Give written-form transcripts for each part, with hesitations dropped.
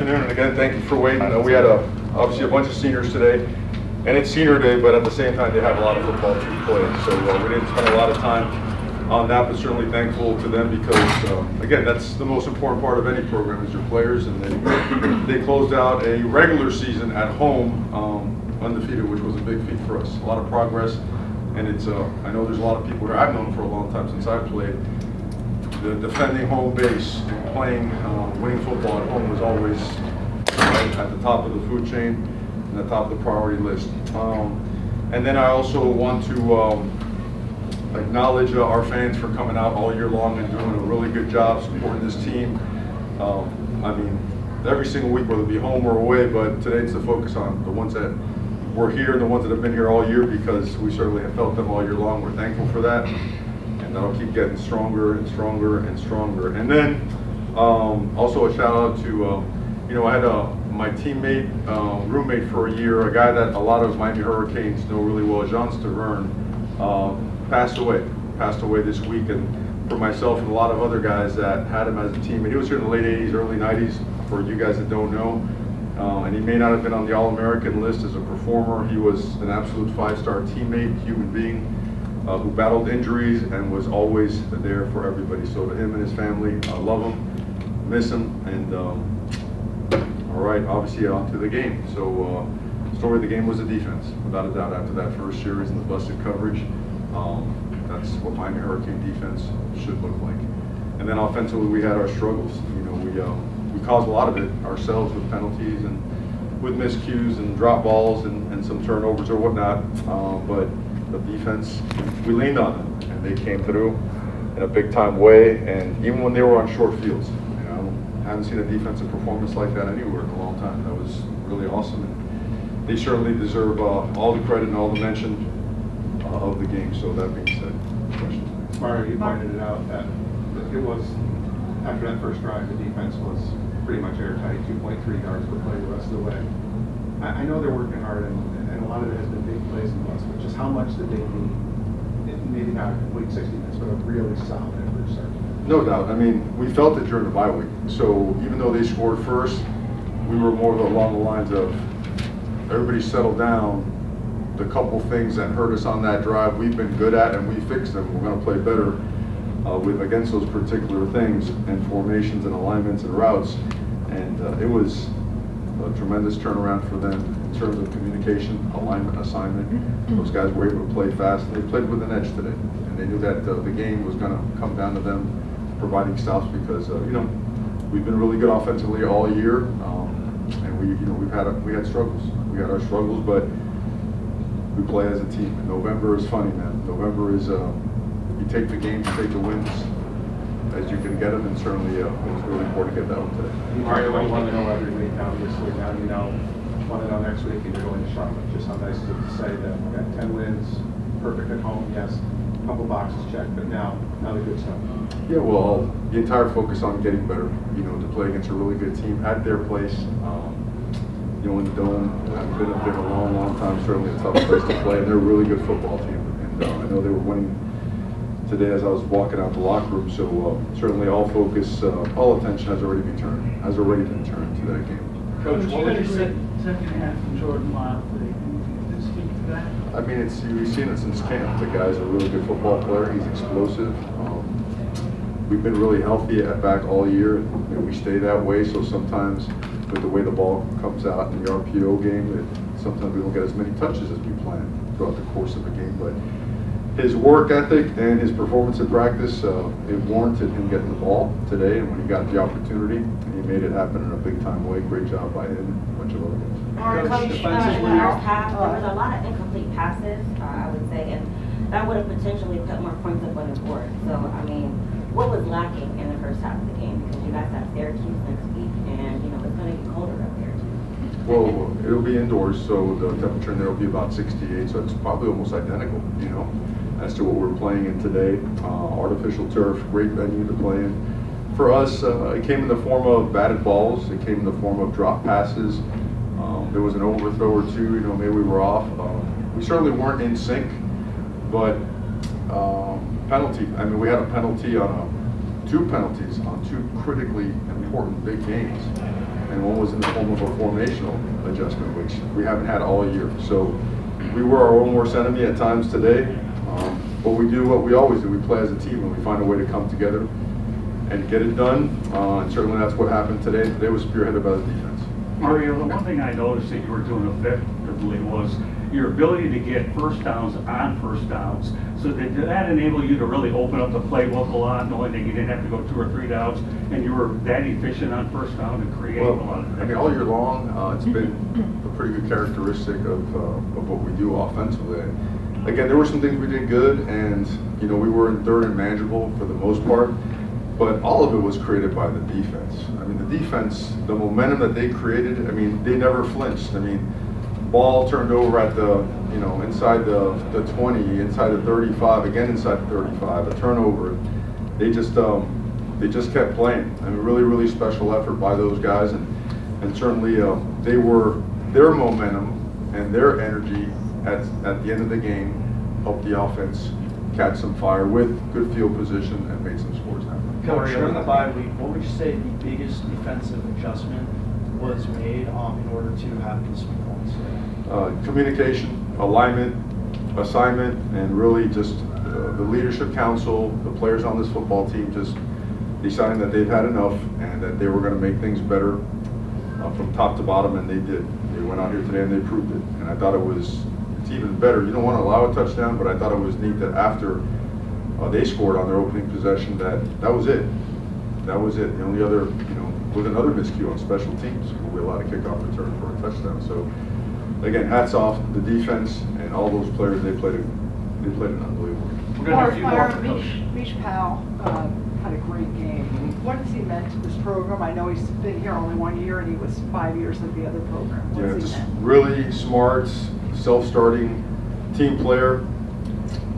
afternoon, and again, thank you for waiting. We had obviously a bunch of seniors today, and it's senior day, but at the same time, they have a lot of football to play. So we didn't spend a lot of time on that, but certainly thankful to them because, again, that's the most important part of any program is your players, and they closed out a regular season at home undefeated, which was a big feat for us. A lot of progress, and it's I know there's a lot of people here I've known for a long time since I played. The defending home base and playing, winning football at home was always right at the top of the food chain and the top of the priority list. And then I also want to acknowledge our fans for coming out all year long and doing a really good job supporting this team. I mean, every single week, whether it be home or away, but today it's the focus on the ones that were here and the ones that have been here all year because we certainly have felt them all year long. We're thankful for that. And that'll keep getting stronger and stronger and stronger. And then also a shout out to, I had my teammate, roommate for a year, a guy that a lot of Miami Hurricanes know really well, Jean Stavern, passed away this week. And for myself and a lot of other guys that had him as a teammate, he was here in the late 80s, early 90s, for you guys that don't know. And he may not have been on the All-American list as a performer. He was an absolute 5-star teammate, human being, who battled injuries and was always there for everybody. So to him and his family, I love him, miss him, and all right, obviously on to the game. So story of the game was the defense, without a doubt. After that first series and the busted coverage, that's what Miami Hurricane defense should look like. And then offensively, we had our struggles. We caused a lot of it ourselves with penalties and with miscues and drop balls and some turnovers or whatnot, but the defense, we leaned on them, and they came through in a big-time way. And even when they were on short fields, I haven't seen a defensive performance like that anywhere in a long time. That was really awesome, and they certainly deserve all the credit and all the mention of the game. So that being said, questions? Mario, you pointed it out that it was after that first drive, the defense was pretty much airtight, 2.3 yards per play the rest of the way. I know they're working hard, and a lot of it has been big plays and busts, but just how much did they need, maybe not a complete 60 minutes, but a really solid effort start? No doubt. I mean, we felt it during the bye week. So even though they scored first, we were more along the lines of everybody settle down. The couple things that hurt us on that drive, we've been good at, and we fixed them. We're going to play better against those particular things and formations and alignments and routes. And it was a tremendous turnaround for them in terms of communication, alignment, assignment. Those guys were able to play fast. They played with an edge today, and they knew that the game was going to come down to them providing stops because we've been really good offensively all year, and we had struggles. We had our struggles, but we play as a team. And November is funny, man. November is you take the games, you take the wins as you can get them, and certainly it was really important to get that one today. Mario, you want to know every week, obviously. Now you know, want to know next week, and you're going to Charlotte. Just how nice is it to say that we got 10 wins, perfect at home, yes, a couple boxes checked, but now the good stuff. Yeah, well, the entire focus on getting better, to play against a really good team at their place, in the Dome. I've been up there a long, long time, certainly a tough place to play, and they're a really good football team. And I know they were winning today as I was walking out the locker room, so certainly all focus, all attention has already been turned to that game. Coach, what would you say? Second half from Jordan Wild, can you speak to that? I mean, you've seen it since camp. The guy's a really good football player. He's explosive. We've been really healthy at back all year, and we stay that way. So sometimes, with the way the ball comes out in the RPO game, sometimes we don't get as many touches as we plan throughout the course of the game. But his work ethic and his performance in practice, it warranted him getting the ball today. And when he got the opportunity, he made it happen in a big-time way. Great job by him and a bunch of other guys. Coach, in the first half, there was a lot of incomplete passes, I would say, and that would have potentially put more points up on the board. So, I mean, what was lacking in the first half of the game? Because you guys have Syracuse next week, and, it's going to get colder up there, too. Well, it'll be indoors, so the temperature in there will be about 68, so it's probably almost identical, as to what we're playing in today. Artificial turf, great venue to play in. For us, it came in the form of batted balls. It came in the form of drop passes. There was an overthrow or two, maybe we were off. We certainly weren't in sync, but penalty. I mean, we had a penalty on two penalties on two critically important big games. And and one was in the form of a formational adjustment, which we haven't had all year. So we were our own worst enemy at times today, but we do what we always do. We play as a team, and we find a way to come together and get it done, and certainly that's what happened today. Today was spearheaded by the defense. Mario, the one thing I noticed that you were doing effectively was your ability to get first downs on first downs. So did that enable you to really open up the playbook a lot, knowing that you didn't have to go 2 or 3 downs, and you were that efficient on first down to create a lot of things? I mean, all year long, it's been a pretty good characteristic of what we do offensively. Again, there were some things we did good, and we were in third and manageable for the most part. But all of it was created by the defense. I mean, the defense, the momentum that they created, I mean, they never flinched. I mean, ball turned over at the, inside the 20, inside the 35, again inside the 35, a turnover. They just kept playing. I mean, really, really special effort by those guys, and certainly their momentum and their energy at the end of the game helped the offense catch some fire with good field position and made some scores happen. Coach, during the bye week, what would you say the biggest defensive adjustment was made in order to have these points today? Communication, alignment, assignment, and really just the leadership council, the players on this football team just deciding that they've had enough and that they were going to make things better from top to bottom, and they did. They went out here today and they proved it. And I thought it's even better. You don't want to allow a touchdown, but I thought it was neat that after they scored on their opening possession, that was it. That was it. The only other, with another miscue on special teams, we allowed a kickoff return for a touchdown. So again, hats off the defense and all those players. They played an unbelievable game. We're going to have a few more. Mish Powell had a great game. What has he meant to this program? I know he's been here only 1 year, and he was 5 years at the other program. What has he Just meant? really smart, self-starting team player.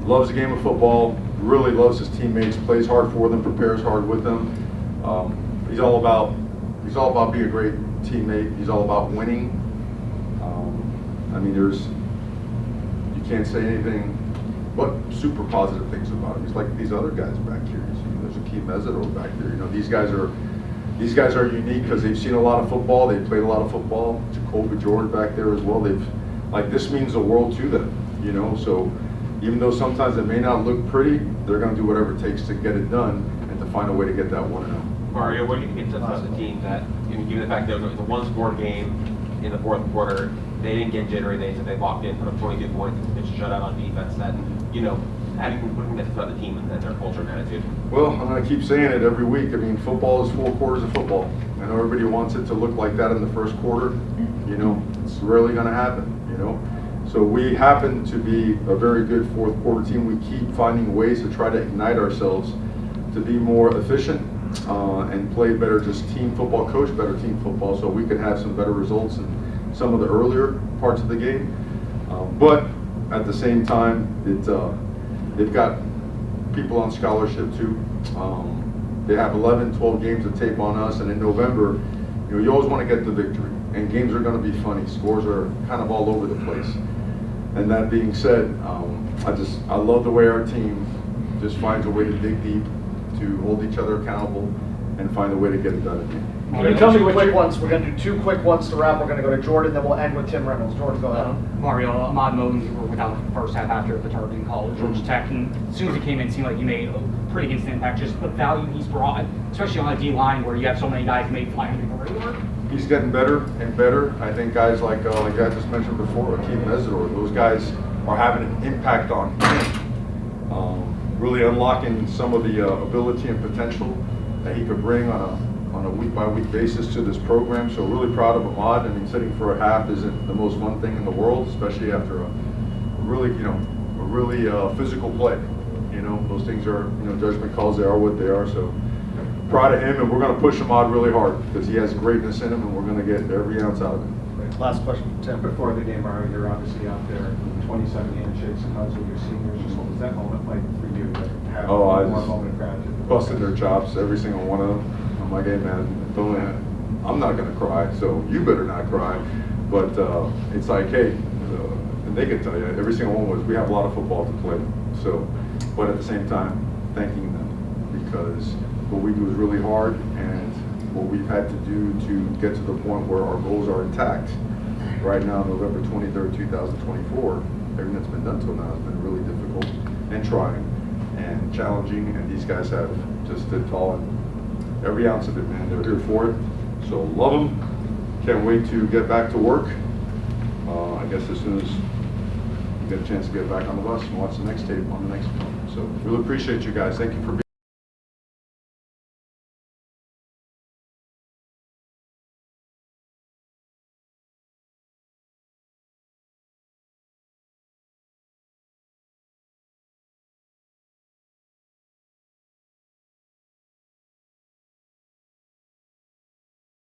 Loves the game of football. Really loves his teammates. Plays hard for them. Prepares hard with them. He's all about being a great teammate. He's all about winning. I mean, you can't say anything but super positive things about him. He's like these other guys back here. There's Akeem Mesidor back there. These guys are unique because they've seen a lot of football. They've played a lot of football. Jacoby George back there as well. This means the world to them. So even though sometimes it may not look pretty, they're going to do whatever it takes to get it done and to find a way to get that 1-0. Mario, what do you think as a team that, given the fact that it was a one-score game in the fourth quarter, they didn't get jittery, they locked in, put up 22 points, and pitched a shutout on defense, that, how do you put this about the team and their culture and attitude? Well, I'm going to keep saying it every week. I mean, football is 4 quarters of football. I know everybody wants it to look like that in the first quarter. It's rarely going to happen, So we happen to be a very good fourth quarter team. We keep finding ways to try to ignite ourselves to be more efficient and play better just team football, coach better team football, so we can have some better results in some of the earlier parts of the game. But at the same time, they've got people on scholarship too. They have 11, 12 games of tape on us, and in November, you always want to get the victory. And games are going to be funny. Scores are kind of all over the place. And that being said, I love the way our team just finds a way to dig deep, to hold each other accountable, and find a way to get it done again. Can you tell me which quick ones? We're going to do 2 quick ones to wrap. We're going to go to Jordan, then we'll end with Tim Reynolds. Jordan, go ahead. Mario, Ahmad Moden, you were without the first half after the targeting call at Georgia Tech, and as soon as he came in, it seemed like you made a pretty instant impact. Just the value he's brought, especially on a D-line where you have so many guys who made flying the corridor. He's getting better and better. I think guys like I just mentioned before, Akeem Mesidor, those guys are having an impact on him, really unlocking some of the ability and potential that he could bring on a week-by-week basis to this program. So really proud of Ahmad. I mean, sitting for a half isn't the most fun thing in the world, especially after a really physical play. Those things are, judgment calls, they are what they are. So proud of him, and we're going to push Ahmad really hard because he has greatness in him, and we're going to get every ounce out of him. Last question, Tim. Before the game, Mario, you're obviously out there 27 handshakes and hugs with your seniors. Just what was that moment like for you to have one moment of gratitude? Busted their chops, every single one of them. I'm like, hey man, I'm not going to cry, so you better not cry. But it's like, hey, and they can tell you, every single one was, we have a lot of football to play. So, but at the same time, thanking them because what we do is really hard, and what we've had to do to get to the point where our goals are intact. Right now, November 23rd, 2024, everything that's been done till now has been really difficult and trying and challenging, and these guys have just stood tall and every ounce of it, man. They're here for it. So love them. Can't wait to get back to work. I guess as soon as you get a chance to get back on the bus and watch the next tape on the next film. So really appreciate you guys. Thank you for being